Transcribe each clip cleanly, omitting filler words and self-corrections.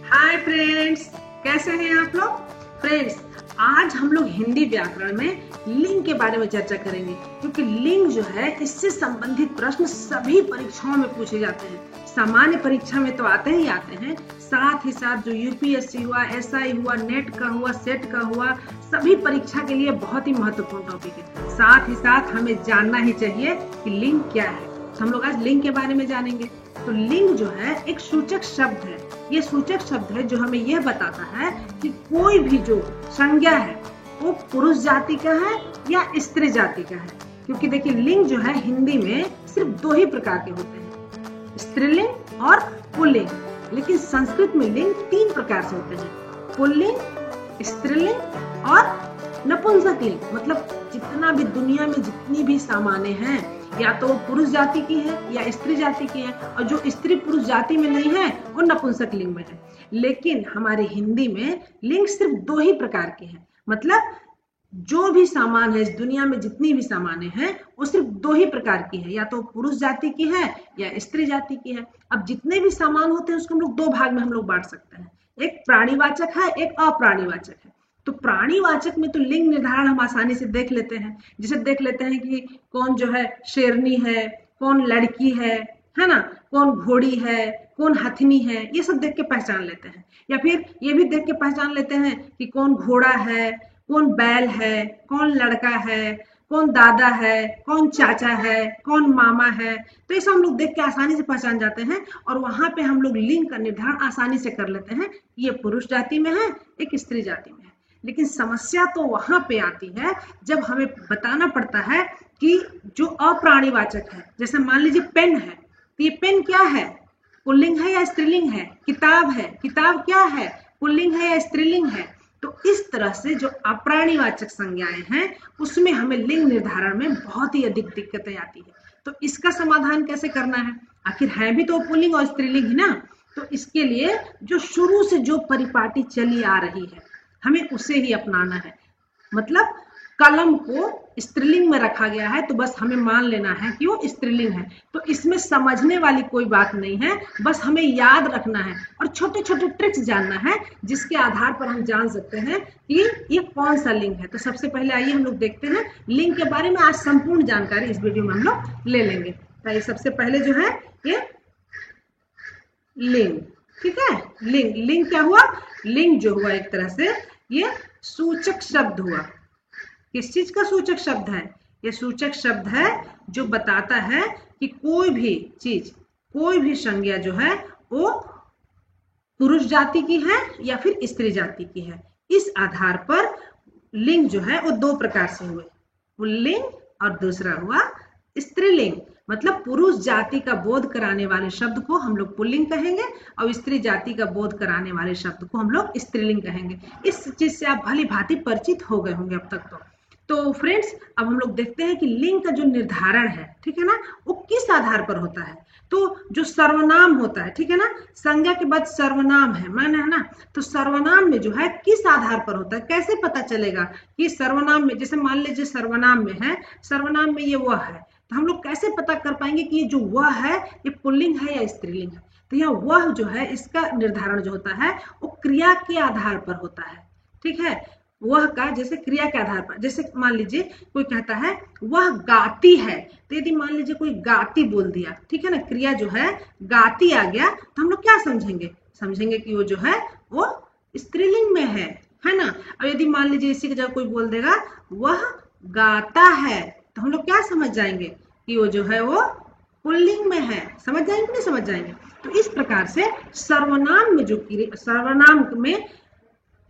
Hi friends, कैसे हैं आप लोग। फ्रेंड्स, आज हम लोग हिंदी व्याकरण में लिंग के बारे में चर्चा करेंगे, क्योंकि लिंग जो है इससे संबंधित प्रश्न सभी परीक्षाओं में पूछे जाते हैं। सामान्य परीक्षा में तो आते ही आते हैं, साथ ही साथ जो यूपीएससी हुआ, एसआई हुआ, नेट का हुआ, सेट का हुआ, सभी परीक्षा के लिए बहुत ही महत्वपूर्ण टॉपिक है। साथ ही साथ हमें जानना ही चाहिए कि लिंग क्या है। तो हम लोग आज लिंग के बारे में जानेंगे। तो लिंग जो है एक सूचक शब्द है। ये सूचक शब्द है जो हमें यह बताता है कि कोई भी जो संज्ञा है वो पुरुष जाति का है या स्त्री जाति का है। क्योंकि देखिए, लिंग जो है हिंदी में सिर्फ दो ही प्रकार के होते हैं, स्त्रीलिंग और पुल्लिंग। लेकिन संस्कृत में लिंग तीन प्रकार से होते हैं, पुल्लिंग, स्त्रीलिंग और नपुंसक लिंग। मतलब जितना भी दुनिया में जितनी भी सामान्य हैं, या तो पुरुष जाति की है या स्त्री जाति की है, और जो स्त्री पुरुष जाति में नहीं है वो नपुंसक लिंग में है। लेकिन हमारे हिंदी में लिंग सिर्फ दो ही प्रकार के हैं। मतलब जो भी सामान है इस दुनिया में, जितनी भी सामान्य है वो सिर्फ दो ही प्रकार की है, या तो पुरुष जाति की है या स्त्री जाति की है। अब जितने भी सामान होते हैं उसको हम लोग दो भाग में हम लोग बांट सकते हैं, एक प्राणीवाचक है, एक अप्राणीवाचक है। तो प्राणीवाचक में तो लिंग निर्धारण हम आसानी से देख लेते हैं। जैसे देख लेते हैं कि कौन जो है शेरनी है, कौन लड़की है ना, कौन घोड़ी है, कौन हथनी है, ये सब देख के पहचान लेते हैं। या फिर ये भी देख के पहचान लेते हैं कि कौन घोड़ा है, कौन बैल है, कौन लड़का है, कौन दादा है, कौन चाचा है, कौन मामा है। तो ये सब हम लोग देख के आसानी से पहचान जाते हैं, और वहां पे हम लोग लिंग का निर्धारण आसानी से कर लेते हैं कि ये पुरुष जाति में है, एक स्त्री जाति में है। लेकिन समस्या तो वहां पे आती है जब हमें बताना पड़ता है कि जो अप्राणीवाचक है, जैसे मान लीजिए पेन है, तो ये पेन क्या है, पुल्लिंग है या स्त्रीलिंग है। किताब है, किताब क्या है, पुल्लिंग है या स्त्रीलिंग है। तो इस तरह से जो अप्राणीवाचक संज्ञाएं हैं उसमें हमें लिंग निर्धारण में बहुत ही अधिक दिक्कतें आती है। तो इसका समाधान कैसे करना है, आखिर है भी तो पुल्लिंग और स्त्रीलिंग ही ना। तो इसके लिए जो शुरू से जो परिपाटी चली आ रही है हमें उसे ही अपनाना है। मतलब कलम को स्त्रीलिंग में रखा गया है तो बस हमें मान लेना है कि वो स्त्रीलिंग है। तो इसमें समझने वाली कोई बात नहीं है, बस हमें याद रखना है और छोटे छोटे ट्रिक्स जानना है जिसके आधार पर हम जान सकते हैं कि ये कौन सा लिंग है। तो सबसे पहले आइए हम लोग देखते हैं लिंग के बारे में। आज संपूर्ण जानकारी इस वीडियो में हम लोग ले लेंगे। तो ये सबसे पहले जो है ये लिंग, ठीक है। लिंग, लिंग क्या हुआ, लिंग जो हुआ एक तरह से ये सूचक शब्द हुआ। किस चीज का सूचक शब्द है, ये सूचक शब्द है जो बताता है कि कोई भी चीज, कोई भी संज्ञा जो है वो पुरुष जाति की है या फिर स्त्री जाति की है। इस आधार पर लिंग जो है वो दो प्रकार से हुए, पुल्लिंग और दूसरा हुआ स्त्रीलिंग। मतलब पुरुष जाति का बोध कराने वाले शब्द को हम लोग पुल्लिंग कहेंगे और स्त्री जाति का बोध कराने वाले शब्द को हम लोग स्त्रीलिंग कहेंगे। इस चीज से आप भली भांति परिचित हो गए होंगे अब तक। तो फ्रेंड्स, अब हम लोग देखते हैं कि लिंग का जो निर्धारण है, ठीक है ना, वो किस आधार पर होता है। तो जो सर्वनाम होता है, ठीक है ना, संज्ञा के बाद सर्वनाम है, माना है ना। तो सर्वनाम में जो है किस आधार पर होता है, कैसे पता चलेगा कि सर्वनाम में, जैसे मान लीजिए सर्वनाम में है, सर्वनाम में ये वह है, तो हम लोग कैसे पता कर पाएंगे कि ये जो वह है ये पुल्लिंग है या स्त्रीलिंग है। तो यह वह जो है इसका निर्धारण जो होता है वो क्रिया के आधार पर होता है, ठीक है। वह का जैसे क्रिया के आधार पर, जैसे मान लीजिए कोई कहता है वह गाती है, तो यदि मान लीजिए कोई गाती बोल दिया, ठीक है ना, क्रिया जो है गाती आ गया, तो हम लोग क्या समझेंगे, समझेंगे कि वो जो है वो स्त्रीलिंग में है ना। और यदि मान लीजिए इसी की जगह कोई बोल देगा वह गाता है, तो हम लोग क्या समझ जाएंगे कि वो जो है वो पुल्लिंग में है। समझ जाएंगे कि नहीं समझ जाएंगे। तो इस प्रकार से सर्वनाम में जो सर्वनाम में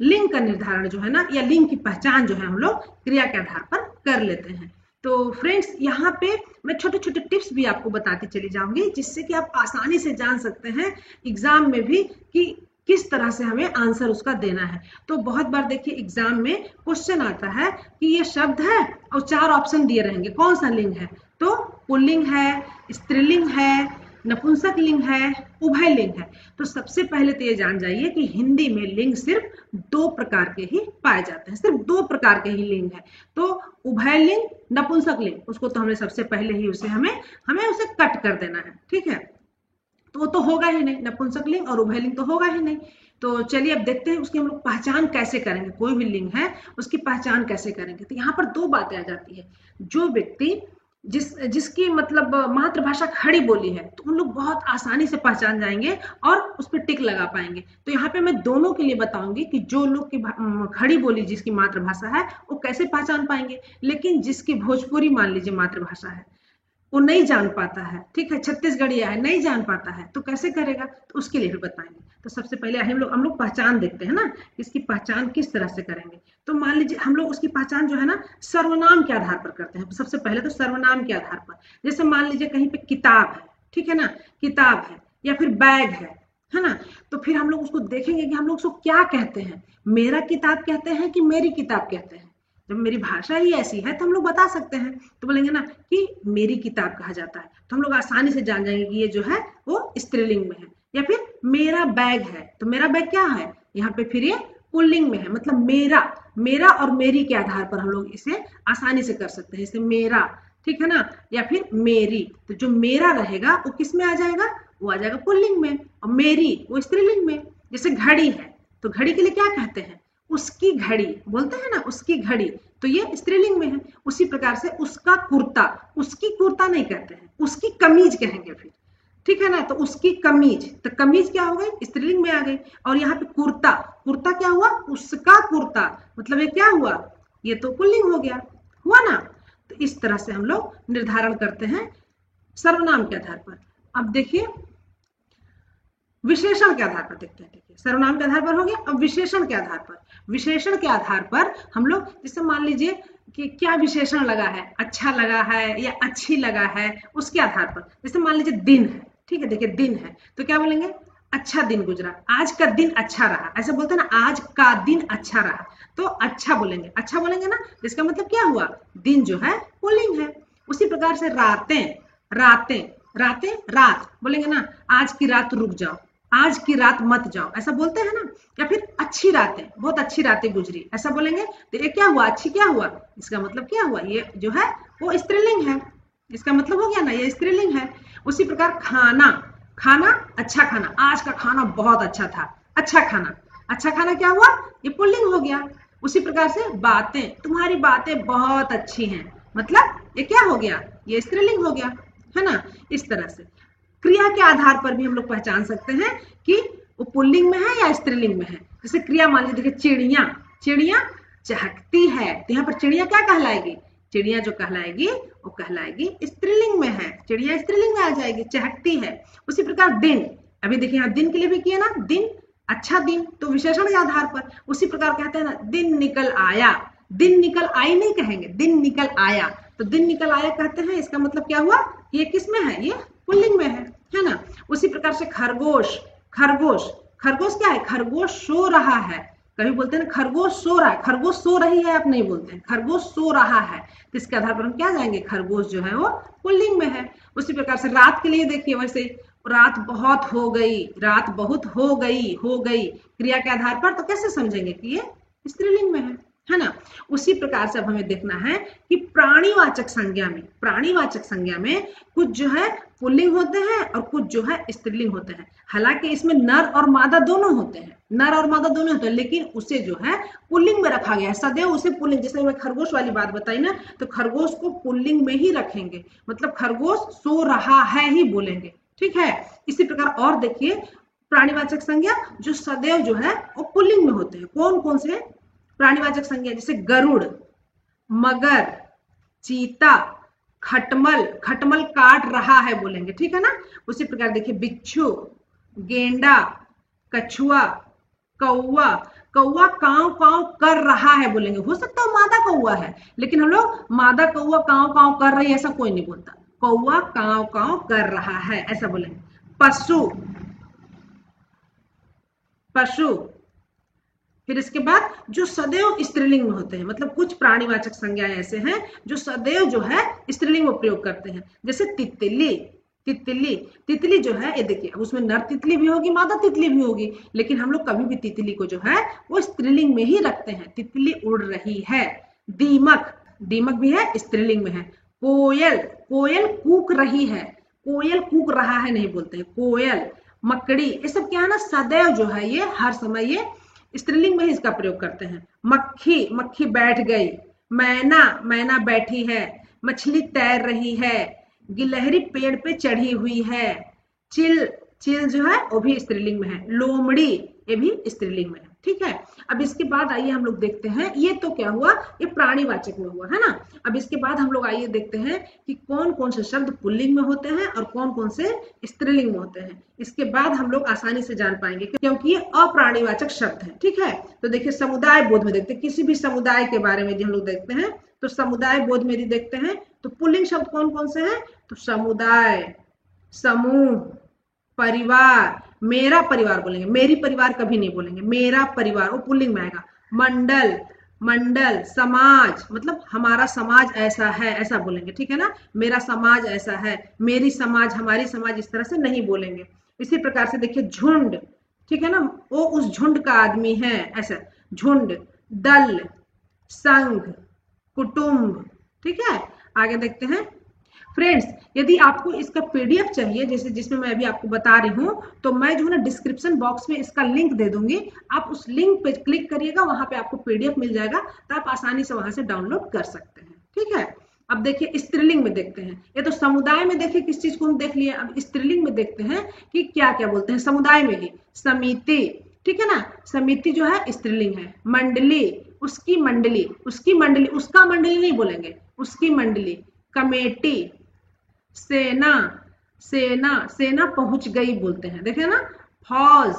लिंग का निर्धारण जो है ना, या लिंग की पहचान जो है हम लोग क्रिया के आधार पर कर लेते हैं। तो फ्रेंड्स, यहाँ पे मैं छोटे छोटे टिप्स भी आपको बताती चली जाऊंगी जिससे कि आप आसानी से जान सकते हैं एग्जाम में भी कि किस तरह से हमें आंसर उसका देना है। तो बहुत बार देखिए एग्जाम में क्वेश्चन आता है कि ये शब्द है और चार ऑप्शन दिए रहेंगे कौन सा लिंग है, तो पुल्लिंग है, स्त्रीलिंग है, नपुंसक लिंग है, उभय लिंग है। तो सबसे पहले तो ये जान जाइए कि हिंदी में लिंग सिर्फ दो प्रकार के ही पाए जाते हैं, सिर्फ दो प्रकार के ही लिंग है। तो उभय लिंग, नपुंसक लिंग, उसको तो हमने सबसे पहले ही उसे हमें उसे कट कर देना है, ठीक है। तो वो तो होगा ही नहीं, नपुंसक लिंग और उभय लिंग तो होगा ही नहीं। तो चलिए अब देखते हैं उसकी हम लोग पहचान कैसे करेंगे, कोई भी लिंग है उसकी पहचान कैसे करेंगे। तो यहाँ पर दो बातें आ जाती है। जो व्यक्ति जिसकी मतलब मातृभाषा खड़ी बोली है तो उन लोग बहुत आसानी से पहचान जाएंगे और उस पर टिक लगा पाएंगे। तो यहाँ पे मैं दोनों के लिए बताऊंगी कि जो लोग की खड़ी बोली जिसकी मातृभाषा है वो कैसे पहचान पाएंगे, लेकिन जिसकी भोजपुरी मान लीजिए मातृभाषा है वो नहीं जान पाता है, ठीक है, छत्तीसगढ़िया है नहीं जान पाता है, तो कैसे करेगा, तो उसके लिए भी बताएंगे। तो सबसे पहले हम लोग पहचान देखते हैं ना, इसकी पहचान किस तरह से करेंगे। तो मान लीजिए हम लोग उसकी पहचान जो है ना सर्वनाम के आधार पर करते हैं। सबसे पहले तो सर्वनाम के आधार पर, जैसे मान लीजिए कहीं पे किताब है, ठीक है ना, किताब है या फिर बैग है ना, तो फिर हम लोग उसको देखेंगे कि हम लोग उसको क्या कहते हैं, मेरा किताब कहते हैं कि मेरी किताब कहते हैं। जब मेरी भाषा ही ऐसी है तो हम लोग बता सकते हैं, तो बोलेंगे ना कि मेरी किताब कहा जाता है, तो हम लोग आसानी से जान जाएंगे कि ये जो है वो स्त्रीलिंग में है। या फिर मेरा बैग है, तो मेरा बैग क्या है, यहाँ पे फिर ये पुल्लिंग में है, मतलब मेरा और मेरी के आधार पर हम लोग इसे आसानी से कर सकते हैं, जैसे मेरा, ठीक है ना, या फिर मेरी। तो जो मेरा रहेगा वो किस में आ जाएगा, वो आ जाएगा पुल्लिंग में, और मेरी वो स्त्रीलिंग में। जैसे घड़ी है तो घड़ी के लिए क्या कहते हैं, उसकी घड़ी बोलते हैं ना, उसकी घड़ी, तो ये स्त्रीलिंग में है। उसी प्रकार से उसका कुर्ता, उसकी कुर्ता नहीं कहते हैं, उसकी कमीज कहेंगे फिर, ठीक है ना, तो उसकी कमीज, तो कमीज क्या हो गई, स्त्रीलिंग में आ गई। और यहाँ पे कुर्ता, कुर्ता क्या हुआ, उसका कुर्ता, मतलब ये क्या हुआ, ये तो पुल्लिंग हो गया, हुआ ना। तो इस तरह से हम लोग निर्धारण करते हैं सर्वनाम के आधार पर। अब देखिए विशेषण के आधार पर देखते हैं, देखिए सर्वनाम के आधार पर हो गया। अब विशेषण के आधार पर, विशेषण के आधार पर हम लोग जैसे मान लीजिए कि क्या विशेषण लगा है, अच्छा लगा है या अच्छी लगा है, उसके आधार पर। जैसे मान लीजिए दिन है, ठीक है, देखिए दिन है तो क्या बोलेंगे, अच्छा दिन गुजरा, आज का दिन अच्छा रहा, ऐसे बोलते हैं ना, आज का दिन अच्छा रहा, तो अच्छा बोलेंगे, अच्छा बोलेंगे ना, इसका मतलब क्या हुआ, दिन जो है पुल्लिंग है। उसी प्रकार से रातें, रातें, रातें रात बोलेंगे ना, आज की रात रुक जाओ, आज की रात मत जाओ, ऐसा बोलते हैं ना। या फिर अच्छी रातें, बहुत अच्छी रातें गुजरी, ऐसा बोलेंगे, तो ये क्या हुआ, अच्छी क्या हुआ, इसका मतलब क्या हुआ, ये जो है वो स्त्रीलिंग है, इसका मतलब हो गया ना, ये स्त्रीलिंग है। उसी प्रकार खाना, खाना, अच्छा खाना, आज का खाना बहुत अच्छा था, अच्छा खाना, अच्छा खाना क्या हुआ, ये पुल्लिंग हो गया। उसी प्रकार से बातें, तुम्हारी बातें बहुत अच्छी हैं, मतलब ये क्या हो गया, ये स्त्रीलिंग हो गया, है ना। इस तरह से क्रिया के आधार पर भी हम लोग पहचान सकते हैं कि वो पुल्लिंग में है या स्त्रीलिंग में है। जैसे क्रिया मान लीजिए, देखिए चिड़िया, चिड़िया चहकती है, तो यहाँ पर चिड़िया क्या कहलाएगी, चिड़िया जो कहलाएगी वो कहलाएगी स्त्रीलिंग में है, चिड़िया स्त्रीलिंग में आ जाएगी, चहकती है। उसी प्रकार दिन, अभी देखिए यहाँ दिन के लिए भी किया ना, दिन, अच्छा दिन, तो विशेषण के आधार पर। उसी प्रकार कहते हैं ना, दिन निकल आया, दिन निकल आई नहीं कहेंगे, दिन निकल आया, तो दिन निकल आया कहते हैं, इसका मतलब क्या हुआ, ये किस में है, ये पुल्लिंग में है ना। उसी प्रकार से खरगोश, खरगोश, खरगोश क्या है, खरगोश सो रहा है, कभी बोलते हैं खरगोश सो रहा है, खरगोश सो रही है आप नहीं बोलते हैं, खरगोश सो रहा है, तो इसके आधार पर हम क्या जाएंगे, खरगोश जो है वो पुल्लिंग में है। उसी प्रकार से रात के लिए देखिए, वैसे रात बहुत हो गई, रात बहुत हो गई, हो गई क्रिया के आधार पर, तो कैसे समझेंगे कि ये स्त्रीलिंग में है ना। उसी प्रकार से अब हमें देखना है कि प्राणीवाचक संज्ञा में, प्राणीवाचक संज्ञा में कुछ जो है पुल्लिंग होते हैं और कुछ जो है स्त्रीलिंग होते हैं। हालांकि इसमें नर और मादा दोनों होते हैं, नर और मादा दोनों होते हैं, लेकिन उसे जो है पुल्लिंग में रखा गया है, सदैव उसे पुल्लिंग, जैसे मैं खरगोश वाली बात बताई ना, तो खरगोश को पुल्लिंग में ही रखेंगे, मतलब खरगोश सो रहा है ही बोलेंगे, ठीक है। इसी प्रकार और देखिए प्राणीवाचक संज्ञा जो सदैव जो है वो पुल्लिंग में होते हैं, कौन कौन से प्राणीवाचक संज्ञा, जैसे गरुड़, मगर, चीता, खटमल, खटमल काट रहा है बोलेंगे, ठीक है ना। उसी प्रकार देखिए बिच्छू, गेंडा, कछुआ, कौवा, कौवा काव काव कर रहा है बोलेंगे, हो सकता है मादा कौवा है, लेकिन हम लोग मादा कौवा काव काव कर रही है ऐसा कोई नहीं बोलता, कौवा काव काव कर रहा है ऐसा बोलेंगे। पशु, पशु, फिर इसके बाद जो सदैव स्त्रीलिंग में होते हैं, मतलब कुछ प्राणीवाचक संज्ञाएं ऐसे हैं जो सदैव जो है स्त्रीलिंग में प्रयोग करते हैं, जैसे तितली, तितली, तितली जो है ये देखिए, उसमें नर तितली भी होगी, मादा तितली भी होगी, लेकिन हम लोग कभी भी तितली को जो है वो स्त्रीलिंग में ही रखते हैं, तितली उड़ रही है। दीमक, दीमक भी है, स्त्रीलिंग में है। कोयल, कोयल कूक रही है, कोयल कूक रहा है नहीं बोलते हैं, कोयल, मकड़ी, ये सब क्या है ना, सदैव जो है ये हर समय ये स्त्रीलिंग में ही इसका प्रयोग करते हैं। मक्खी, मक्खी बैठ गई। मैना, मैना बैठी है। मछली तैर रही है। गिलहरी पेड़ पे चढ़ी हुई है। चिल, चिल जो है वो भी स्त्रीलिंग में है। लोमड़ी, ये भी स्त्रीलिंग में है। ठीक है, अब इसके बाद आइए हम लोग देखते हैं, ये तो क्या हुआ, ये प्राणीवाचक में हुआ है ना। अब इसके बाद हम लोग आइए देखते हैं कि कौन कौन से शब्द पुल्लिंग में होते हैं और कौन कौन से स्त्रीलिंग में होते हैं। इसके बाद हम लोग आसानी से जान पाएंगे क्योंकि ये अप्राणीवाचक शब्द है। ठीक है, तो देखिए समुदाय बोध में देखते हैं, किसी भी समुदाय के बारे में हम लोग देखते हैं तो समुदाय बोध में यदि देखते हैं तो पुल्लिंग शब्द कौन कौन से हैं, तो समुदाय, समूह, परिवार, मेरा परिवार बोलेंगे, मेरी परिवार कभी नहीं बोलेंगे, मेरा परिवार वो पुल्लिंग में आएगा। मंडल, मंडल, समाज मतलब हमारा समाज ऐसा है, ऐसा बोलेंगे। ठीक है ना, मेरा समाज ऐसा है, मेरी समाज, हमारी समाज, इस तरह से नहीं बोलेंगे। इसी प्रकार से देखिए झुंड, ठीक है ना, वो उस झुंड का आदमी है, ऐसा झुंड। दल, संघ, कुटुंब। ठीक है, आगे देखते हैं फ्रेंड्स। यदि आपको इसका पीडीएफ चाहिए, जैसे जिसमें मैं अभी आपको बता रही हूँ, तो मैं जो है ना डिस्क्रिप्शन बॉक्स में इसका लिंक दे दूंगी, आप उस लिंक पे क्लिक करिएगा, वहां पे आपको पीडीएफ मिल जाएगा, तो आप आसानी से वहां से डाउनलोड कर सकते हैं। ठीक है, अब देखिए स्त्रीलिंग में देखते हैं। ये तो समुदाय में देखिए किस चीज को हम देख लिए, अब स्त्रीलिंग में देखते हैं कि क्या क्या बोलते हैं। समुदाय में ही समिति, ठीक है ना, समिति जो है स्त्रीलिंग है। मंडली, उसकी मंडली, उसकी मंडली, उसका मंडली नहीं बोलेंगे, उसकी मंडली। कमेटी, सेना, सेना, सेना पहुंच गई बोलते हैं, देखे ना। फौज,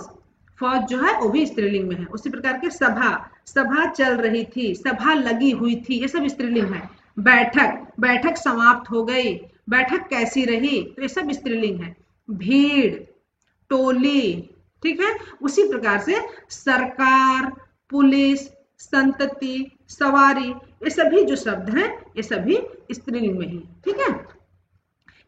फौज जो है वो भी स्त्रीलिंग में है। उसी प्रकार के सभा, सभा चल रही थी, सभा लगी हुई थी, ये सब स्त्रीलिंग है। बैठक, बैठक समाप्त हो गई, बैठक कैसी रही, तो ये सब स्त्रीलिंग है। भीड़, टोली, ठीक है। उसी प्रकार से सरकार, पुलिस, संतति, सवारी, ये सभी जो शब्द हैं ये सभी स्त्रीलिंग में ही। ठीक है,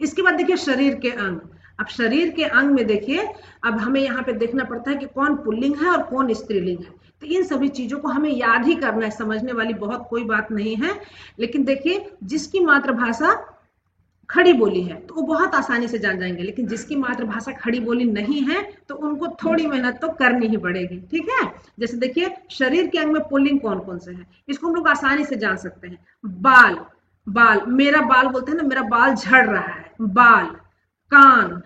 इसके बाद देखिए शरीर के अंग। अब शरीर के अंग में देखिए, अब हमें यहाँ पे देखना पड़ता है कि कौन पुल्लिंग है और कौन स्त्रीलिंग है। तो इन सभी चीजों को हमें याद ही करना है, समझने वाली बहुत कोई बात नहीं है। लेकिन देखिए जिसकी मातृभाषा खड़ी बोली है तो वो बहुत आसानी से जान जाएंगे, लेकिन जिसकी मातृभाषा खड़ी बोली नहीं है तो उनको थोड़ी मेहनत तो करनी ही पड़ेगी। ठीक है, जैसे देखिए शरीर के अंग में पुल्लिंग कौन कौन से हैं, इसको हम लोग आसानी से जान सकते हैं। बाल, बाल, मेरा बाल बोलते हैं ना, मेरा बाल झड़ रहा है, बाल। कान,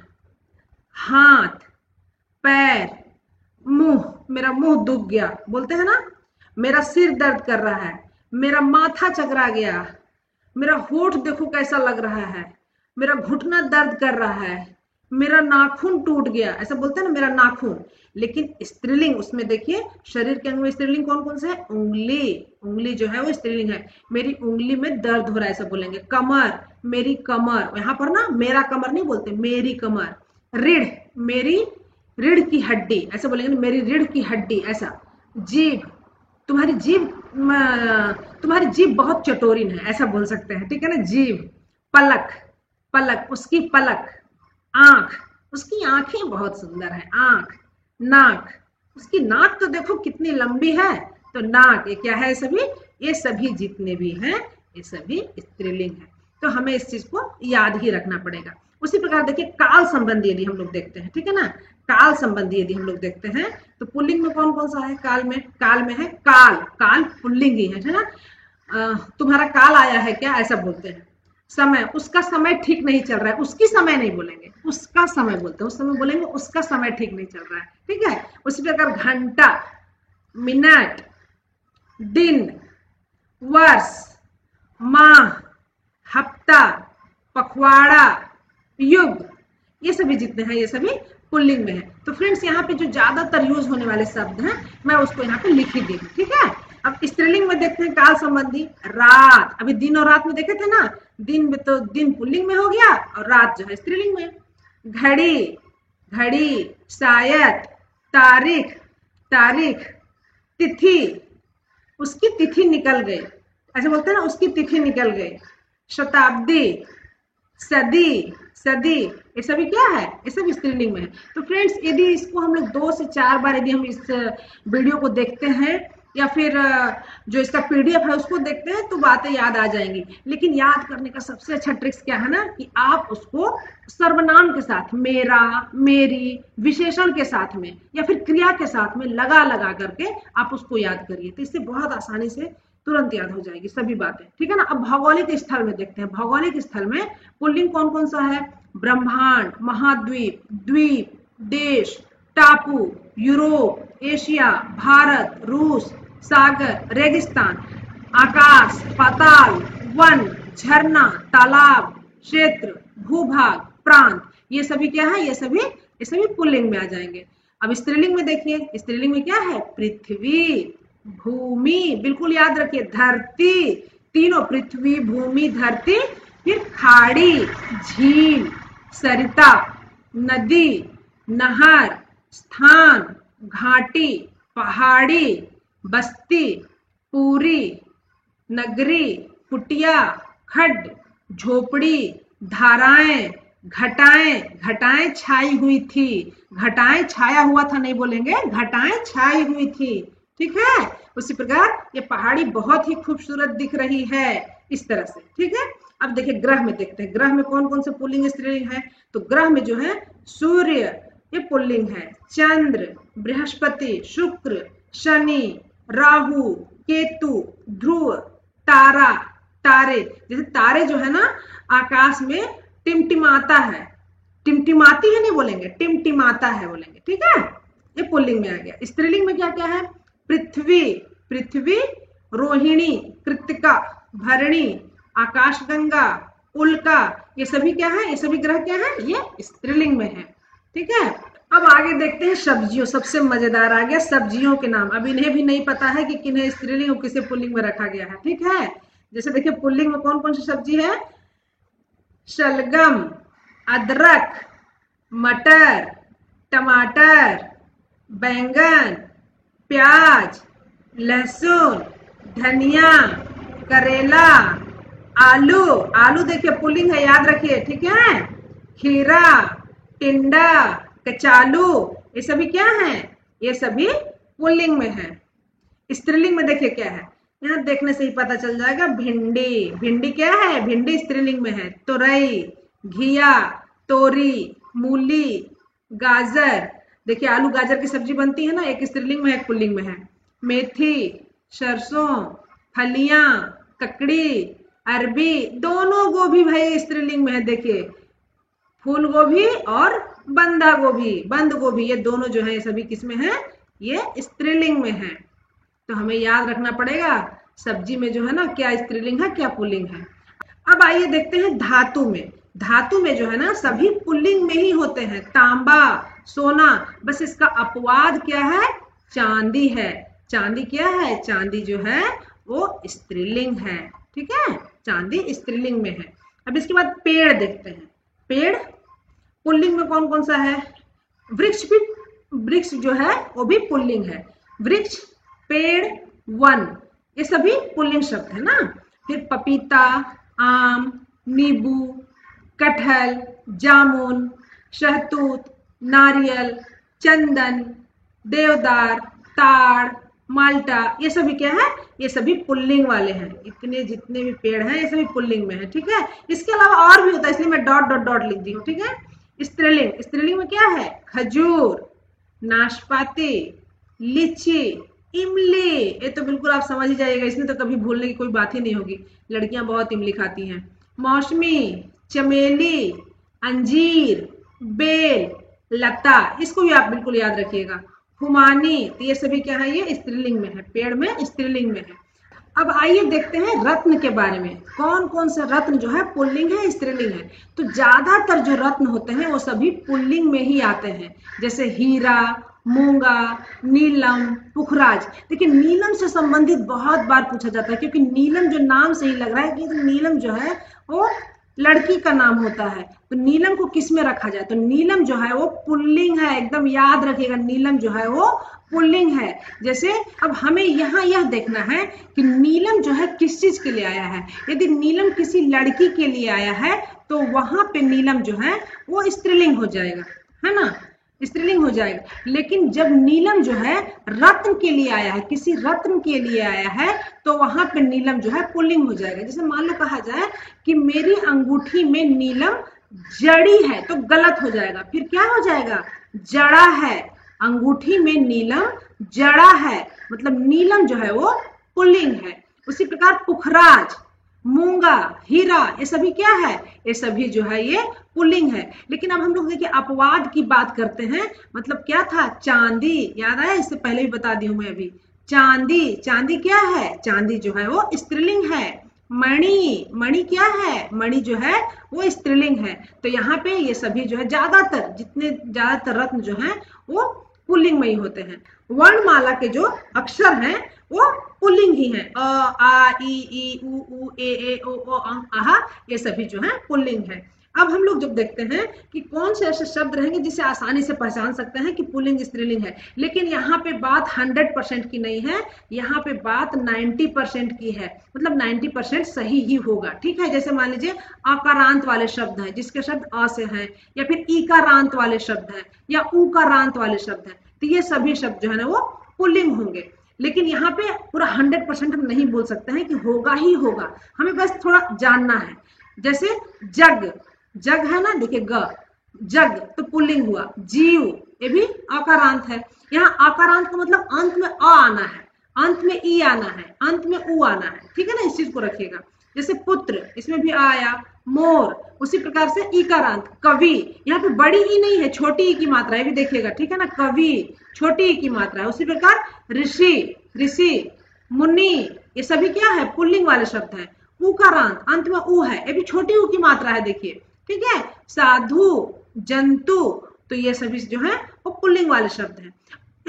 हाथ, पैर, मुंह, मेरा मुंह दुख गया बोलते हैं ना। मेरा सिर दर्द कर रहा है, मेरा माथा चकरा गया, मेरा होठ देखो कैसा लग रहा है, मेरा घुटना दर्द कर रहा है, मेरा नाखून टूट गया, ऐसा बोलते हैं ना, मेरा नाखून। लेकिन स्त्रीलिंग उसमें देखिए शरीर के अंग में स्त्रीलिंग कौन कौन से है। उंगली, उंगली जो है वो स्त्रीलिंग है, मेरी उंगली में दर्द हो रहा है, ऐसा बोलेंगे। कमर, मेरी कमर, यहाँ पर ना मेरा कमर नहीं बोलते, मेरी कमर। रीढ़, मेरी रीढ़ की हड्डी, ऐसा बोलेंगे, मेरी रीढ़ की हड्डी, ऐसा। जीभ, तुम्हारी जीभ, तुम्हारी जीभ बहुत चटोरीन है, ऐसा बोल सकते हैं। ठीक है ना, जीभ। पलक, पलक, उसकी पलक। आंख, उसकी आंखें बहुत सुंदर है, आंख। नाक, उसकी नाक तो देखो कितनी लंबी है, तो नाक, ये क्या है, ये सभी जितने भी हैं ये सभी स्त्रीलिंग है। तो हमें इस चीज को याद ही रखना पड़ेगा। उसी प्रकार देखिए काल संबंधी यदि हम लोग देखते हैं, ठीक है ना, काल संबंधी यदि हम लोग देखते हैं तो पुल्लिंग में कौन कौन सा है। काल में, काल में है काल, काल पुल्लिंग ही है ना। तुम्हारा काल आया है क्या, ऐसा बोलते हैं। समय, उसका समय ठीक नहीं चल रहा है, उसकी समय नहीं बोलेंगे, उसका समय बोलते हैं, उस समय बोलेंगे उसका समय ठीक नहीं चल रहा है। ठीक है, उसी प्रकार घंटा, मिनट, दिन, वर्ष, माह, हफ्ता, पखवाड़ा, युग, ये सभी जितने हैं ये सभी पुल्लिंग में है। तो फ्रेंड्स यहाँ पे जो ज्यादातर यूज होने वाले शब्द हैं मैं उसको यहाँ पे लिख ही दी हूँ। ठीक है, अब स्त्रीलिंग में देखते हैं काल संबंधी। रात, अभी दिन और रात में देखे थे ना, दिन में तो दिन पुल्लिंग में हो गया और रात जो है स्त्रीलिंग में। घड़ी, घड़ी, शायद, तारीख, तारीख, तिथि, उसकी तिथि निकल गई, ऐसे बोलते हैं ना, उसकी तिथि निकल गई। शताब्दी, सदी, सदी, ये सभी क्या है, ये सब स्त्रीलिंग में है। तो फ्रेंड्स यदि इसको हम लोग 2 से 4 बार यदि हम इस वीडियो को देखते हैं या फिर जो इसका पीडीएफ है उसको देखते हैं तो बातें याद आ जाएंगी। लेकिन याद करने का सबसे अच्छा ट्रिक्स क्या है ना कि आप उसको सर्वनाम के साथ, मेरा, मेरी, विशेषण के साथ में या फिर क्रिया के साथ में लगा लगा करके आप उसको याद करिए, तो इससे बहुत आसानी से तुरंत याद हो जाएगी सभी बातें, ठीक है ना। अब भौगोलिक स्थल में देखते हैं। भौगोलिक स्थल में पुल्लिंग कौन कौन सा है? ब्रह्मांड, महाद्वीप, द्वीप, देश, टापू, यूरोप, एशिया, भारत, रूस, सागर, रेगिस्तान, आकाश, पाताल, वन, झरना, तालाब, क्षेत्र, भूभाग, प्रांत, ये सभी क्या है? ये सभी पुल्लिंग में आ जाएंगे। अब स्त्रीलिंग में देखिए, स्त्रीलिंग में क्या है? पृथ्वी, भूमि, बिल्कुल याद रखिए, धरती, तीनों, पृथ्वी, भूमि, धरती, फिर खाड़ी, झील, सरिता, नदी, नहर, स्थान, घाटी, पहाड़ी, बस्ती, पूरी, नगरी, कुटिया, खड्ड, झोपड़ी, धाराएं, घटाएं, घटाएं छाई हुई थी, घटाएं छाया हुआ था नहीं बोलेंगे, घटाएं छाई हुई थी, ठीक है। उसी प्रकार ये पहाड़ी बहुत ही खूबसूरत दिख रही है, इस तरह से, ठीक है। अब देखिए ग्रह में देखते हैं, ग्रह में कौन कौन से पुल्लिंग स्त्रीलिंग है। तो ग्रह में जो है सूर्य, ये पुल्लिंग है, चंद्र, बृहस्पति, शुक्र, शनि, राहु, केतु, ध्रुव, तारा, तारे, जैसे तारे जो है ना आकाश में टिमटिमाता है, टिमटिमाती है नहीं बोलेंगे, टिमटिमाता है बोलेंगे, ठीक है। ये पुल्लिंग में आ गया। स्त्रीलिंग में क्या क्या है? पृथ्वी, पृथ्वी, रोहिणी, कृत्तिका, भरणी, आकाशगंगा, उल्का, ये सभी क्या है? ये सभी ग्रह क्या है? ये स्त्रीलिंग में है, ठीक है। अब आगे देखते हैं सब्जियों, सबसे मजेदार आ गया सब्जियों के नाम। अब इन्हें भी नहीं पता है कि किन्हें स्त्रीलिंग और किसे पुल्लिंग में रखा गया है, ठीक है। जैसे देखिए पुल्लिंग में कौन कौन सी सब्जी है? शलगम, अदरक, मटर, टमाटर, बैंगन, प्याज, लहसुन, धनिया, करेला, आलू, आलू देखिए पुल्लिंग है, याद रखिए, ठीक है। खीरा, टिंडा, कचालू, ये सभी क्या है? ये सभी पुल्लिंग में है। स्त्रीलिंग में देखिए क्या है, यहाँ देखने से ही पता चल जाएगा, भिंडी, भिंडी क्या है? भिंडी स्त्रीलिंग में है। तुरई, घिया, तोरी, मूली, गाजर, देखिए आलू गाजर की सब्जी बनती है ना, एक स्त्रीलिंग में है, एक पुल्लिंग में है। मेथी, सरसों, फलियां, ककड़ी, अरबी, दोनों गोभी भाई स्त्रीलिंग में है। देखिए फूल गोभी और बंधा गोभी, बंद गोभी, ये दोनों जो है ये सभी किसमें है? ये स्त्रीलिंग में है। तो हमें याद रखना पड़ेगा सब्जी में जो है ना क्या स्त्रीलिंग है क्या पुल्लिंग है। अब आइए देखते हैं धातु में। धातु में जो है ना सभी पुल्लिंग में ही होते हैं। तांबा, सोना, बस इसका अपवाद क्या है? चांदी है। चांदी क्या है? चांदी जो है वो स्त्रीलिंग है, ठीक है, चांदी स्त्रीलिंग में है। अब इसके बाद पेड़ देखते हैं। पेड़ पुल्लिंग में कौन कौन सा है? वृक्ष भी, वृक्ष जो है वो भी पुल्लिंग है। वृक्ष, पेड़, वन, ये सभी पुल्लिंग शब्द है ना। फिर पपीता, आम, नींबू, कटहल, जामुन, शहतूत, नारियल, चंदन, देवदार, ताड़, माल्टा, ये सभी क्या है? ये सभी पुल्लिंग वाले हैं। इतने जितने भी पेड़ हैं ये सभी पुल्लिंग में है, ठीक है। इसके अलावा और भी होता है, इसलिए मैं डॉट डॉट डॉट लिख दी हूँ, ठीक है। स्त्रीलिंग, स्त्रीलिंग में क्या है? खजूर, नाशपाती, लीची, इमली, ये तो बिल्कुल आप समझ ही जाइएगा, इसमें तो कभी भूलने की कोई बात ही नहीं होगी, लड़कियां बहुत इमली खाती हैं। मौसमी, चमेली, अंजीर, बेल, लता, इसको भी आप बिल्कुल याद रखिएगा। खुमानी, तो ये सभी क्या है? ये स्त्रीलिंग में है, पेड़ में स्त्रीलिंग में है। अब आइए देखते हैं रत्न के बारे में। कौन कौन से रत्न जो है पुल्लिंग है स्त्रीलिंग है? तो ज्यादातर जो रत्न होते हैं वो सभी पुल्लिंग में ही आते हैं, जैसे हीरा, मूंगा, नीलम, पुखराज। देखिए नीलम से संबंधित बहुत बार पूछा जाता है, क्योंकि नीलम जो नाम से ही लग रहा है कि तो नीलम जो है वो लड़की का नाम होता है। तो नीलम को किस में रखा जाए? तो नीलम जो है वो पुल्लिंग है, एकदम याद रखिएगा, नीलम जो है वो पुल्लिंग है। जैसे अब हमें यहाँ यह देखना है कि नीलम जो है किस चीज के लिए आया है। यदि नीलम किसी लड़की के लिए आया है तो वहां पे नीलम जो है वो स्त्रीलिंग हो जाएगा, है ना। स्त्रीलिंग हो जाएगा। लेकिन जब नीलम जो है रत्न के लिए आया है, किसी रत्न के लिए आया है, तो वहां पे नीलम जो है पुल्लिंग हो जाएगा। जैसे मान लो कहा जाए कि मेरी अंगूठी में नीलम जड़ी है, तो गलत हो जाएगा। फिर क्या हो जाएगा? जड़ा है। अंगूठी में नीलम जड़ा है, मतलब नीलम जो है वो पुल्लिंग है। उसी प्रकार पुखराज, मूंगा, हीरा, ये सभी क्या है? ये सभी जो है ये पुल्लिंग है। लेकिन अब हम लोग देखिए अपवाद की बात करते हैं। मतलब क्या था? चांदी, याद आया? इससे पहले भी बता दी हूं मैं अभी। चांदी, चांदी क्या है? चांदी जो है वो स्त्रीलिंग है। मणि, मणि क्या है? मणि जो है वो स्त्रीलिंग है। तो यहाँ पे ये सभी जो है ज्यादातर, जितने ज्यादातर रत्न जो है वो पुल्लिंग में ही होते हैं। वर्णमाला के जो अक्षर हैं वो पुल्लिंग ही है। अ, आ, ई, उ, ए, ओ, अं, आहा, ये सभी जो है पुल्लिंग है। अब हम लोग जब देखते हैं कि कौन से ऐसे शब्द रहेंगे जिसे आसानी से पहचान सकते हैं कि पुल्लिंग स्त्रीलिंग है। लेकिन यहाँ पे बात 100% की नहीं है, यहाँ पे बात 90% की है। मतलब 90% सही ही होगा। ठीक है, जैसे मान लीजिए अकारांत वाले शब्द हैं, जिसके शब्द अ से हैं, या फिर ईकारांत वाले शब्द हैं, या उकारांत वाले शब्द हैं, तो ये सभी शब्द जो है ना वो पुल्लिंग होंगे। लेकिन यहाँ पे पूरा 100% हम नहीं बोल सकते हैं कि होगा ही होगा, हमें बस थोड़ा जानना है। जैसे जग, जग है ना, देखिए ग, जग तो पुल्लिंग हुआ। जीव, ये भी अकारांत है। यहाँ अकारांत का मतलब अंत में अ आना है, अंत में ई आना है, अंत में उ आना है। ठीक है ना, इस चीज को रखिएगा। जैसे पुत्र, इसमें भी आया। मोर, उसी प्रकार से ईकारांत। कवि, यहाँ पे बड़ी ई नहीं है, छोटी ई की मात्रा है, भी देखिएगा। ठीक है ना, कवि छोटी ई की मात्रा है। उसी प्रकार ऋषि, ऋषि, मुनि, ये सभी क्या है? पुल्लिंग वाले शब्द है। उकारांत, अंत में उ है, ये भी छोटी उ की मात्रा है, देखिए। ठीक है, साधु, जंतु, तो ये सभी जो है वो पुल्लिंग वाले शब्द हैं।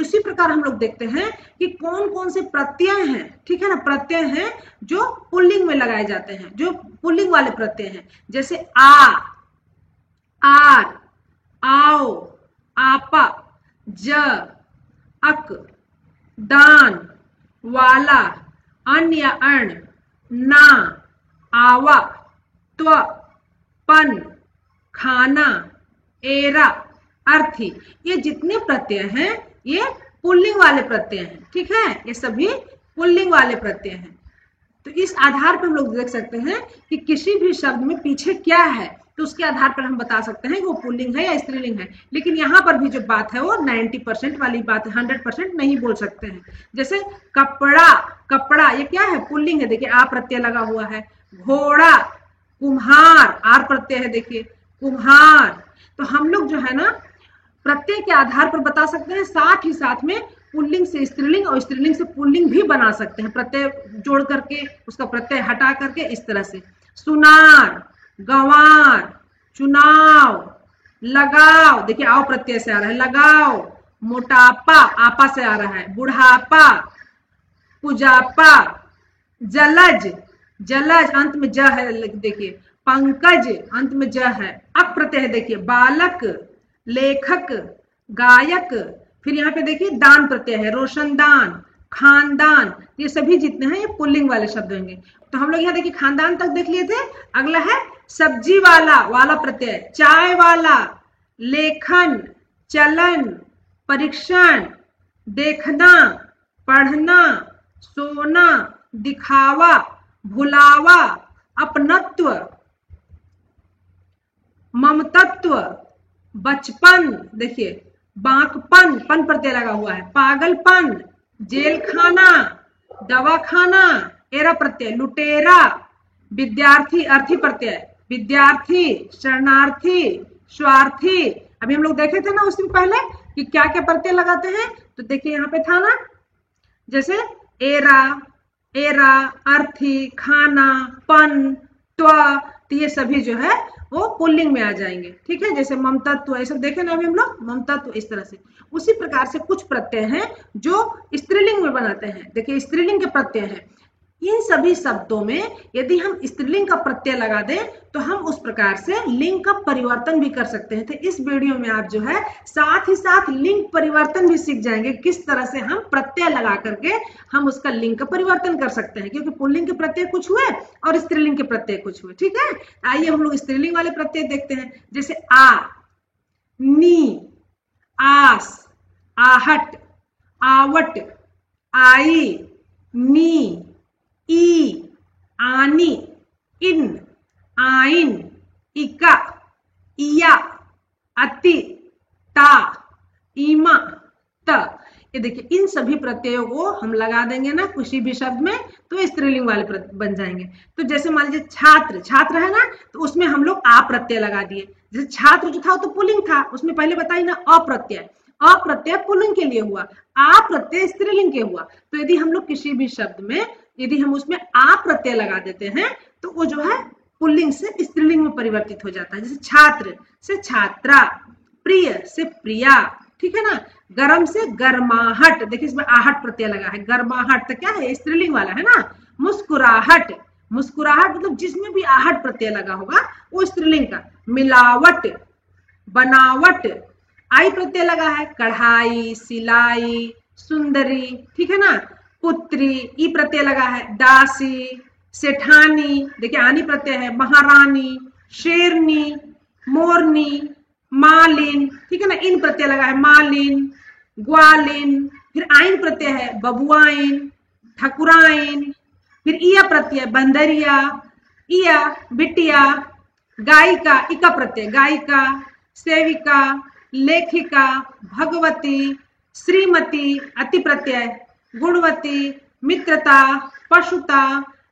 इसी प्रकार हम लोग देखते हैं कि कौन कौन से प्रत्यय हैं। ठीक है ना, प्रत्यय हैं जो पुल्लिंग में लगाए जाते हैं, जो पुल्लिंग वाले प्रत्यय हैं। जैसे आ, आर, आओ, आपा, ज, अक, दान, वाला, अन्य, अण, ना, आवा, त्व, पन, खाना, एरा, अर्थी, ये जितने प्रत्यय हैं ये पुल्लिंग वाले प्रत्यय हैं। ठीक है, ये सभी पुल्लिंग वाले प्रत्यय हैं। तो इस आधार पर हम लोग देख सकते हैं कि किसी भी शब्द में पीछे क्या है, तो उसके आधार पर हम बता सकते हैं कि वो पुल्लिंग है या स्त्रीलिंग है। लेकिन यहाँ पर भी जो बात है वो 90% वाली बात है, 100% नहीं बोल सकते हैं। जैसे कपड़ा, कपड़ा ये क्या है? पुल्लिंग है, देखिए आ प्रत्यय लगा हुआ है। घोड़ा, कुम्हार, आर प्रत्यय है, देखिए कुम्हार। तो हम लोग जो है ना प्रत्यय के आधार पर बता सकते हैं, साथ ही साथ में पुल्लिंग से स्त्रीलिंग और स्त्रीलिंग से पुल्लिंग भी बना सकते हैं, प्रत्यय जोड़ करके, उसका प्रत्यय हटा करके, इस तरह से। सुनार, गंवार, चुनाव, लगाव, देखिए आओ प्रत्यय से आ रहा है, लगाओ। मोटापा, आपा से आ रहा है। बुढ़ापा, पुजापा, जलज, जलज अंत में ज है, देखिए। पंकज, अंत में ज है। अप प्रत्यय है, देखिए। बालक, लेखक, गायक, फिर यहाँ पे देखिए दान प्रत्यय है, रोशनदान, खानदान, ये सभी जितने हैं ये पुल्लिंग वाले शब्द होंगे। तो हम लोग यहाँ देखिए खानदान तक देख लिए थे। अगला है सब्जी वाला, वाला प्रत्यय। चाय वाला, लेखन, चलन, परीक्षण, देखना, पढ़ना, सोना, दिखावा, भुलावा, अपनत्व, ममतत्व, बचपन, देखिए बांकपन, पन प्रत्यय लगा हुआ है। पागलपन, जेल खाना, दवाखाना, एरा प्रत्यय। लुटेरा, विद्यार्थी, अर्थी प्रत्यय। विद्यार्थी, शरणार्थी, स्वार्थी। अभी हम लोग देखे थे ना उस दिन पहले कि क्या क्या प्रत्यय लगाते हैं, तो देखिए यहाँ पे था ना, जैसे एरा, एरा, अर्थी, खाना, पन, त्व, तो ये सभी जो है वो पुल्लिंग में आ जाएंगे। ठीक है, जैसे ममतत्व, ये सब देखे ना अभी हम लोग, ममतत्व, इस तरह से। उसी प्रकार से कुछ प्रत्यय हैं जो स्त्रीलिंग में बनाते हैं। देखिए स्त्रीलिंग के प्रत्यय हैं। इन सभी शब्दों में यदि हम स्त्रीलिंग का प्रत्यय लगा दें तो हम उस प्रकार से लिंग का परिवर्तन भी कर सकते हैं। तो इस वीडियो में आप जो है साथ ही साथ लिंग परिवर्तन भी सीख जाएंगे, किस तरह से हम प्रत्यय लगा करके हम उसका लिंग का परिवर्तन कर सकते हैं, क्योंकि पुल्लिंग के प्रत्यय कुछ हुए और स्त्रीलिंग के प्रत्यय कुछ हुए। ठीक है, आइए हम लोग स्त्रीलिंग वाले प्रत्यय देखते हैं। जैसे आ, नी, आस, आहट, आवट, आई, नी, ई, आनी, इन, आइन, इका, इया, अति, ता, ईमा, त। ये देखिए इन सभी प्रत्ययों को हम लगा देंगे ना किसी भी शब्द में तो स्त्रीलिंग वाले बन जाएंगे। तो जैसे मान लीजिए छात्र, छात्र है ना, तो उसमें हम लोग आ प्रत्यय लगा दिए। जैसे छात्र जो था वो तो पुल्लिंग था, उसमें पहले बताई ना अप्रत्यय, अप्रत्यय पुल्लिंग के लिए हुआ, आ प्रत्यय स्त्रीलिंग के हुआ। तो यदि हम लोग किसी भी शब्द में यदि हम उसमें आ प्रत्यय लगा देते हैं तो वो जो है पुल्लिंग से स्त्रीलिंग में परिवर्तित हो जाता है। जैसे छात्र से छात्रा, प्रिय से प्रिया, ठीक है ना। गरम से गर्माहट, देखिए इसमें आहट प्रत्यय लगा है, गर्माहट तो क्या है स्त्रीलिंग वाला है ना। मुस्कुराहट, मुस्कुराहट मतलब जिसमें भी आहट प्रत्यय लगा होगा वो स्त्रीलिंग का। मिलावट, बनावट, आई प्रत्यय लगा है, कढ़ाई, सिलाई, सुंदरी, ठीक है ना। पुत्री, ई प्रत्यय लगा है, दासी, सेठानी, देखिए आनी प्रत्यय है, महारानी, शेरनी, मोरनी, मालिन, ठीक है ना, इन प्रत्यय लगा है, मालिन, ग्वालिन, फिर आइन प्रत्यय है, बबुआइन, ठकुराइन, फिर इया प्रत्यय, बंदरिया, इया, बिटिया, गायिका, इका प्रत्यय, गायिका, सेविका, लेखिका, भगवती, श्रीमती, अति प्रत्यय, गुणवती, मित्रता, पशुता,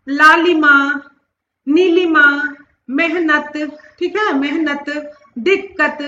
लालिमा, नीलिमा, मेहनत, ठीक है, मेहनत, दिक्कत,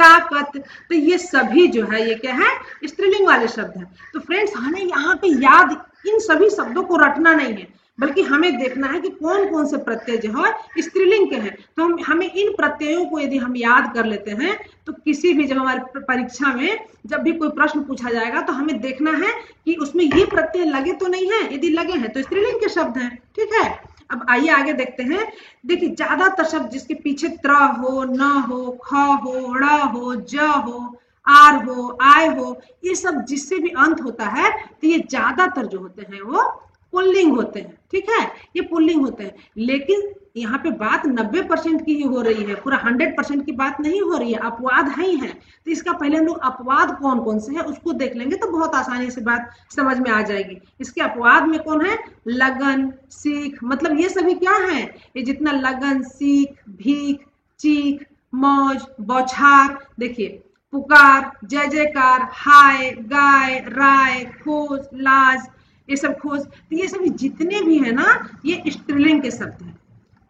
ताकत। तो ये सभी जो है ये क्या है स्त्रीलिंग वाले शब्द हैं। तो फ्रेंड्स हमें यहाँ पे याद इन सभी शब्दों को रटना नहीं है, बल्कि हमें देखना है कि कौन कौन से प्रत्यय जो है स्त्रीलिंग के हैं। तो हमें इन प्रत्ययों को यदि हम याद कर लेते हैं तो किसी भी जब हमारे परीक्षा में जब भी कोई प्रश्न पूछा जाएगा तो हमें देखना है कि उसमें ये प्रत्यय लगे तो नहीं है, यदि लगे हैं तो स्त्रीलिंग के शब्द हैं, ठीक है। अब आइए आगे देखते हैं। देखिए ज्यादातर शब्द जिसके पीछे त्र हो, न हो, ख हो, ड़ हो, ज हो, आर हो, आय हो, ये सब जिससे भी अंत होता है तो ये ज्यादातर जो होते हैं वो पुल्लिंग होते हैं, ठीक है, ये पुल्लिंग होते हैं। लेकिन यहाँ पे बात 90% की ही हो रही है, पूरा 100% की बात नहीं हो रही है, अपवाद है ही है। तो इसका पहले हम लोग अपवाद कौन कौन से हैं उसको देख लेंगे तो बहुत आसानी से बात समझ में आ जाएगी। इसके अपवाद में कौन है, लगन, सीख, मतलब ये सभी क्या है, ये जितना लगन, सीख, भीख, चीख, मौज, बौछार, देखिए पुकार, जय जयकार, हाय, गाय, राय, खोज, लाज, ये सब खोज, तो ये सभी जितने भी है ना ये स्त्रीलिंग के शब्द हैं।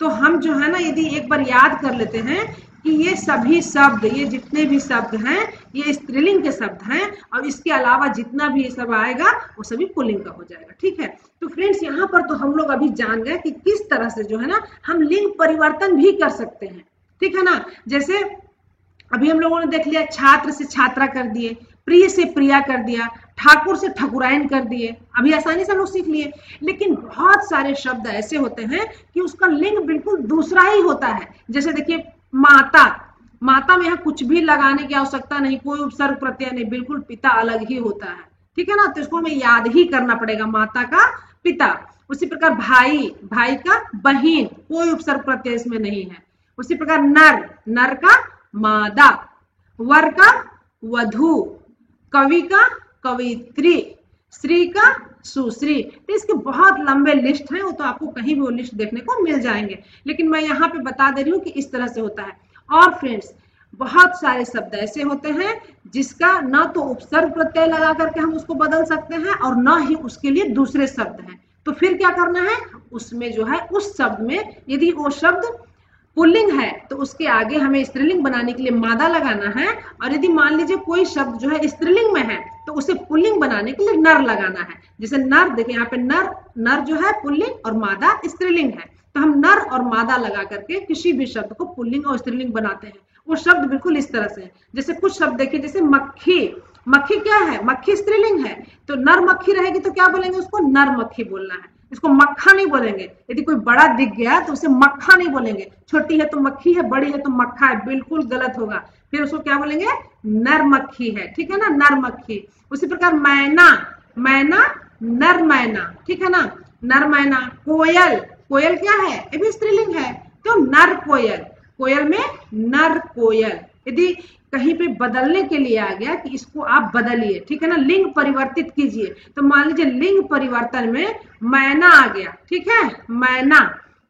तो हम जो है ना यदि एक बार याद कर लेते हैं कि ये सभी शब्द, ये जितने भी शब्द हैं ये स्त्रीलिंग के शब्द हैं और इसके अलावा जितना भी ये सब आएगा वो सभी पुल्लिंग का हो जाएगा, ठीक है। तो फ्रेंड्स यहाँ पर तो हम लोग अभी जान गए कि किस तरह से जो है ना हम लिंग परिवर्तन भी कर सकते हैं, ठीक है ना। जैसे अभी हम लोगों ने देख लिया छात्र से छात्रा कर दिए, प्रिय से प्रिया कर दिया, ठाकुर से ठकुराइन कर दिए, अभी आसानी से लोग सीख लिए। लेकिन बहुत सारे शब्द ऐसे होते हैं कि उसका लिंग बिल्कुल दूसरा ही होता है। जैसे देखिए माता, माता में यहाँ कुछ भी लगाने की आवश्यकता नहीं, कोई उपसर्ग प्रत्यय नहीं, बिल्कुल पिता अलग ही होता है, ठीक है ना। तो इसको हमें याद ही करना पड़ेगा, माता का पिता। उसी प्रकार भाई, भाई का बहिन, कोई उपसर्ग प्रत्यय इसमें नहीं है। उसी प्रकार नर, नर का मादा, वर का वधू, कवि का कवित्री, स्त्री का सुश्री। तो इसके बहुत लंबे लिस्ट हैं, वो तो आपको कहीं भी वो लिस्ट देखने को मिल जाएंगे, लेकिन मैं यहाँ पे बता दे रही हूँ कि इस तरह से होता है। और फ्रेंड्स बहुत सारे शब्द ऐसे होते हैं जिसका न तो उपसर्ग प्रत्यय लगा करके हम उसको बदल सकते हैं और न ही उसके लिए दूसरे शब्द हैं। तो फिर क्या करना है, उसमें जो है उस शब्द में यदि वो शब्द पुल्लिंग है तो उसके आगे हमें स्त्रीलिंग बनाने के लिए मादा लगाना है, और यदि मान लीजिए कोई शब्द जो है स्त्रीलिंग में है तो उसे पुल्लिंग बनाने के लिए नर लगाना है। जैसे नर, देखिए यहाँ पे नर, नर जो है पुल्लिंग और मादा स्त्रीलिंग है, तो हम नर और मादा लगा करके किसी भी शब्द को पुल्लिंग और स्त्रीलिंग बनाते हैं। वो शब्द बिल्कुल इस तरह से, जैसे कुछ शब्द देखिए, जैसे मक्खी, मक्खी क्या है, मक्खी स्त्रीलिंग है, तो नर मक्खी रहेगी तो क्या बोलेंगे उसको, नर मक्खी बोलना है, इसको मक्खा नहीं बोलेंगे। यदि कोई बड़ा दिख गया तो उसे मक्खा नहीं बोलेंगे, छोटी है तो मक्खी है, बड़ी है तो मक्खा है, बिल्कुल गलत होगा। फिर उसको क्या बोलेंगे, नर मक्खी है, ठीक है ना, नर मक्खी। उसी प्रकार मैना, मैना नर मैना, ठीक है ना, नर मैना। कोयल, कोयल क्या है, ये भी स्त्रीलिंग है, तो नर कोयल, कोयल में नर कोयल। यदि कहीं पे बदलने के लिए आ गया कि इसको आप बदलिए, ठीक है ना, लिंग परिवर्तित कीजिए। तो मान लीजिए लिंग परिवर्तन में मैना आ गया, ठीक है, मैना।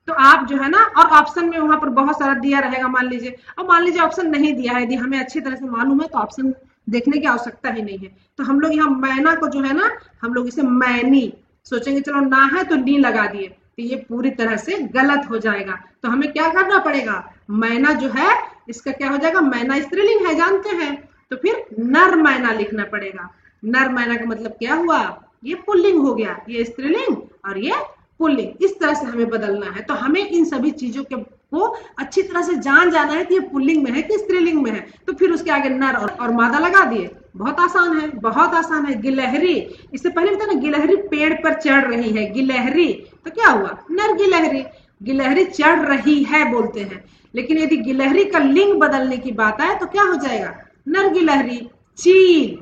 तो आप जो है ना, और ऑप्शन में वहां पर बहुत सारा दिया रहेगा मान लीजिए, और मान लीजिए ऑप्शन नहीं दिया है, यदि हमें अच्छी तरह से मालूम है तो ऑप्शन देखने की आवश्यकता ही नहीं है। तो हम लोग यहाँ मैना को जो है ना, हम लोग इसे मैनी सोचेंगे, चलो ना है तो नी लगा दिए, तो ये पूरी तरह से गलत हो जाएगा। तो हमें क्या करना पड़ेगा, मैना जो है इसका क्या हो जाएगा, मैना स्त्रीलिंग है जानते हैं, तो फिर नर मैना लिखना पड़ेगा। नर मैना का मतलब क्या हुआ, ये पुल्लिंग हो गया, ये स्त्रीलिंग और ये पुल्लिंग। इस तरह से हमें बदलना है। तो हमें इन सभी चीजों को अच्छी तरह से जान जाना है कि ये पुल्लिंग में है कि स्त्रीलिंग में है। तो फिर उसके आगे नर और मादा लगा दिए, बहुत आसान है, बहुत आसान है। गिलहरी, इससे पहले बताया ना, गिलहरी पेड़ पर चढ़ रही है, गिलहरी, तो क्या हुआ, नर गिलहरी। गिलहरी चढ़ रही है बोलते हैं, लेकिन यदि गिलहरी का लिंग बदलने की बात आए तो क्या हो जाएगा, नर गिलहरी। चील,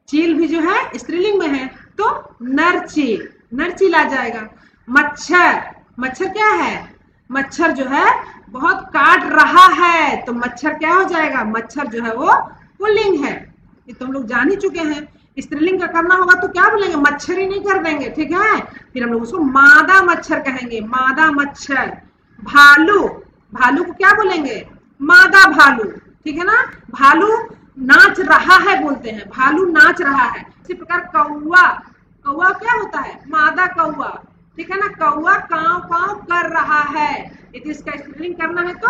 चील भी जो है स्त्रीलिंग में है, तो नर चील, नर चील आ जाएगा। मच्छर, मच्छर क्या है, मच्छर जो है बहुत काट रहा है, तो मच्छर क्या हो जाएगा, मच्छर जो है वो पुल्लिंग है। ये तो हम लोग जान ही चुके हैं। स्त्रीलिंग का करना होगा तो क्या बोलेंगे, मच्छर ही नहीं कर देंगे, ठीक है। फिर हम लोग उसको मादा मच्छर कहेंगे, मादा मच्छर। भालू, भालू को क्या बोलेंगे, मादा भालू, ठीक है ना। भालू नाच रहा है बोलते हैं, भालू नाच रहा है। इसी प्रकार कौवा, कौवा क्या होता है, मादा कौवा, ठीक है ना। कौवा काव काव कर रहा है, यदि इसका स्त्रीलिंग करना है तो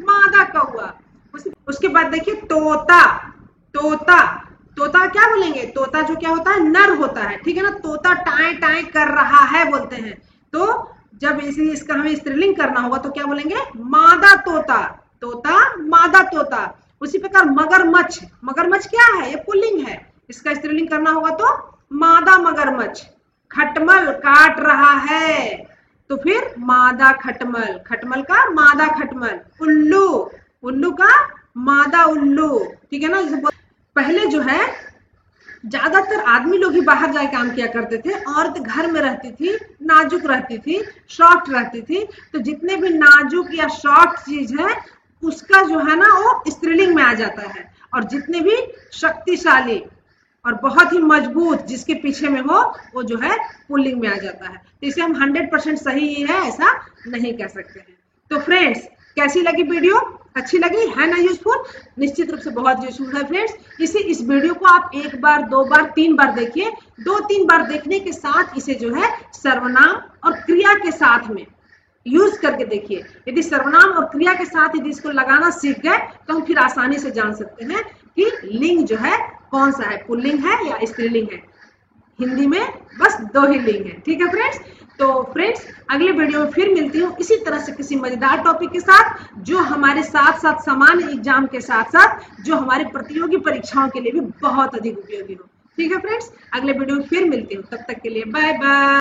मादा कौवा। उसके बाद देखिए तोता, तोता, तोता क्या बोलेंगे, तोता जो क्या होता है, नर होता है, ठीक है ना। तोता टाए टाए कर रहा है बोलते हैं, तो जब इसका हमें स्त्रीलिंग करना होगा तो क्या बोलेंगे, मादा तोता, तोता मादा तोता। उसी प्रकार मगरमच्छ, मगरमच्छ क्या है, ये पुल्लिंग है, इसका स्त्रीलिंग करना होगा तो मादा मगरमच्छ। खटमल काट रहा है, तो फिर मादा खटमल, खटमल का मादा खटमल। उल्लू, उल्लू का मादा उल्लू, ठीक है ना। पहले जो है ज्यादातर आदमी लोग ही बाहर जाके काम किया करते थे, औरत घर में रहती थी, नाजुक रहती थी, सॉफ्ट रहती थी। तो जितने भी नाजुक या सॉफ्ट चीज है उसका जो है ना वो स्त्रीलिंग में आ जाता है, और जितने भी शक्तिशाली और बहुत ही मजबूत जिसके पीछे में हो वो जो है पुल्लिंग में आ जाता है। तो इसे हम 100% सही है ऐसा नहीं कह सकते हैं। तो फ्रेंड्स, कैसी लगी वीडियो, अच्छी लगी है ना, यूजफुल, निश्चित रूप से बहुत यूजफुल है फ्रेंड्स। इस वीडियो को आप 1 बार 2 बार 3 बार देखिए। 2-3 बार देखने के साथ इसे जो है सर्वनाम और क्रिया के साथ में यूज करके देखिए। यदि सर्वनाम और क्रिया के साथ यदि इसको लगाना सीख गए तो हम फिर आसानी से जान सकते हैं कि लिंग जो है कौन सा है, पुल्लिंग है या स्त्रीलिंग है। हिंदी में बस 2 ही लिंग है, ठीक है फ्रेंड्स। तो फ्रेंड्स, अगले वीडियो में फिर मिलती हूँ इसी तरह से किसी मजेदार टॉपिक के साथ, जो हमारे साथ साथ सामान्य एग्जाम के साथ साथ जो हमारे प्रतियोगी परीक्षाओं के लिए भी बहुत अधिक उपयोगी हो। ठीक है फ्रेंड्स, अगले वीडियो में फिर मिलती हूँ, तब तक के लिए बाय बाय।